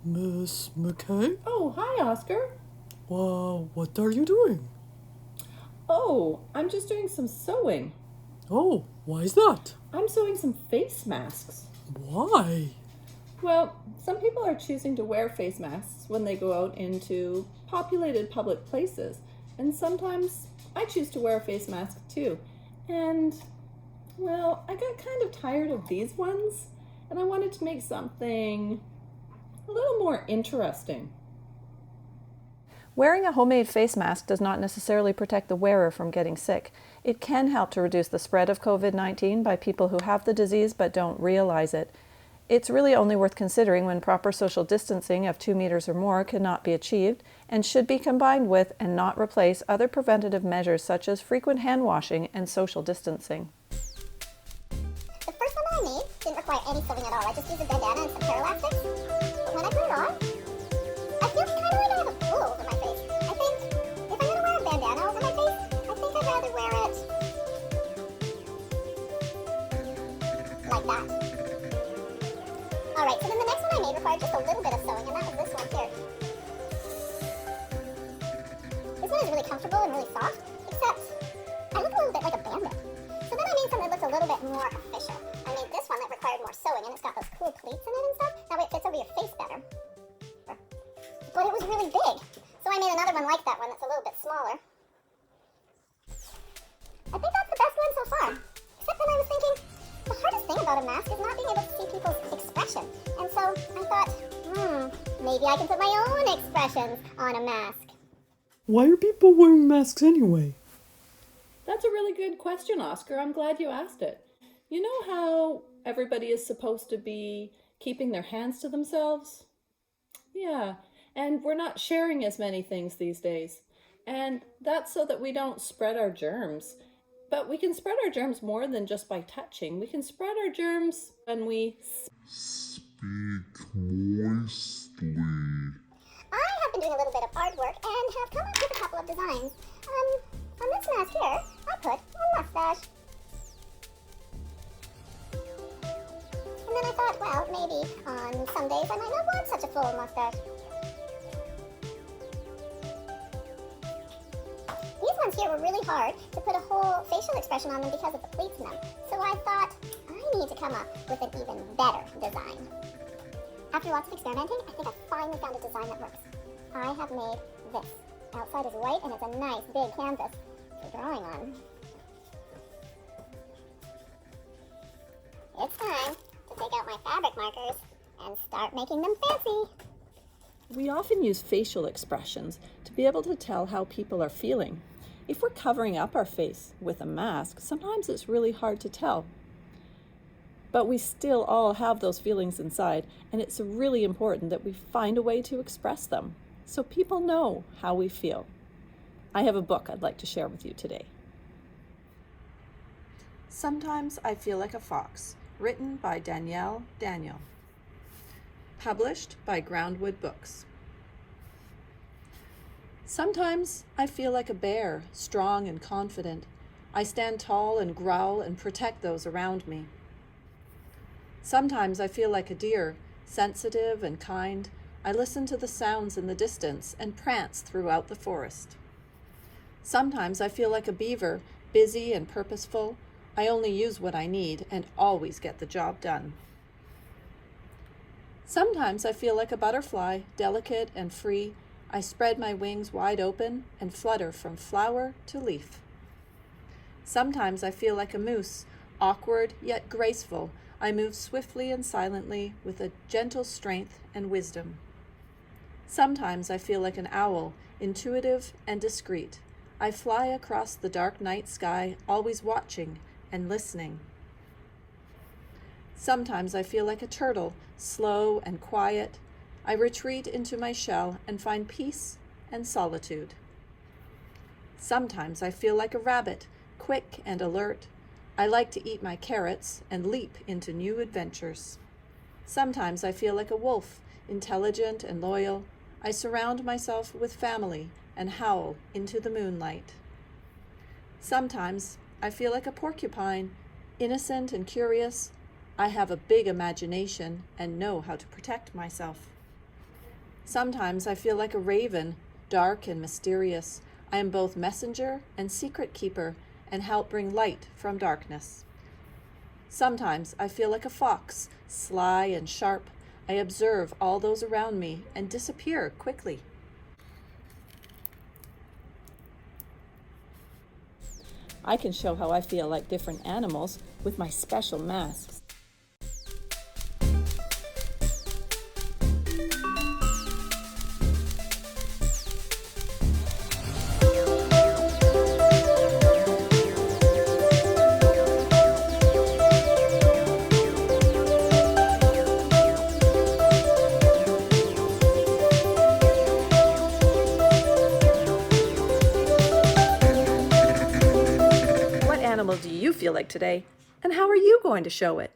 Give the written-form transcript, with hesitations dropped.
Miss McKay? Oh, hi, Oscar. Wow, what are you doing? Oh, I'm just doing some sewing. Oh, why is that? I'm sewing some face masks. Why? Well, some people are choosing to wear face masks when they go out into populated public places, and sometimes I choose to wear a face mask too. And, well, I got kind of tired of these ones, and I wanted to make something a little more interesting. Wearing a homemade face mask does not necessarily protect the wearer from getting sick. It can help to reduce the spread of COVID-19 by people who have the disease but don't realize it. It's really only worth considering when proper social distancing of 2 meters or more cannot be achieved and should be combined with and not replace other preventative measures such as frequent hand washing and social distancing. The first one that I made didn't require any sewing at all. I just used a bandana and some hair elastics. But when I put it on, I feel kind of like I have a flu over my face. I think if I'm going to wear a bandana over my face, I think I'd rather wear it like that. Alright, so then the next one I made required just a little bit of sewing, and that was this one here. This one is really comfortable and really soft, except I look a little bit like a bandit. So then I made something that looked a little bit more official. I made this one that required more sewing, and it's got those cool pleats in it and stuff. That way it fits over your face better. But it was really big, so I made another one like that one that's a little bit smaller. I think that's the best one so far. Except then I was thinking, the hardest thing about a mask is not being able to see people's expression. And so I thought, maybe I can put my own expressions on a mask. Why are people wearing masks anyway? That's a really good question, Oscar. I'm glad you asked it. You know how everybody is supposed to be keeping their hands to themselves? Yeah, and we're not sharing as many things these days. And that's so that we don't spread our germs. But we can spread our germs more than just by touching. We can spread our germs when we speak moistly. I have been doing a little bit of artwork and have come up with a couple of designs. On this mask here, I put a mustache. And then I thought, well, maybe on some days I might not want such a full mustache. These ones here were really hard to put a whole facial expression on them because of the pleats in them. So I thought, I need to come up with an even better design. After lots of experimenting, I think I finally found a design that works. I have made this. Outside is white and it's a nice big canvas for drawing on. It's time to take out my fabric markers and start making them fancy. We often use facial expressions to be able to tell how people are feeling. If we're covering up our face with a mask, sometimes it's really hard to tell. But we still all have those feelings inside, and it's really important that we find a way to express them so people know how we feel. I have a book I'd like to share with you today. Sometimes I Feel Like a Fox, written by Danielle. Published by Groundwood Books. Sometimes I feel like a bear, strong and confident. I stand tall and growl and protect those around me. Sometimes I feel like a deer, sensitive and kind. I listen to the sounds in the distance and prance throughout the forest. Sometimes I feel like a beaver, busy and purposeful. I only use what I need and always get the job done. Sometimes I feel like a butterfly, delicate and free. I spread my wings wide open and flutter from flower to leaf. Sometimes I feel like a moose, awkward yet graceful. I move swiftly and silently with a gentle strength and wisdom. Sometimes I feel like an owl, intuitive and discreet. I fly across the dark night sky, always watching and listening. Sometimes I feel like a turtle, slow and quiet. I retreat into my shell and find peace and solitude. Sometimes I feel like a rabbit, quick and alert. I like to eat my carrots and leap into new adventures. Sometimes I feel like a wolf, intelligent and loyal. I surround myself with family and howl into the moonlight. Sometimes I feel like a porcupine, innocent and curious. I have a big imagination and know how to protect myself. Sometimes I feel like a raven, dark and mysterious. I am both messenger and secret keeper and help bring light from darkness. Sometimes I feel like a fox, sly and sharp. I observe all those around me and disappear quickly. I can show how I feel like different animals with my special masks. What animal do you feel like today? And how are you going to show it?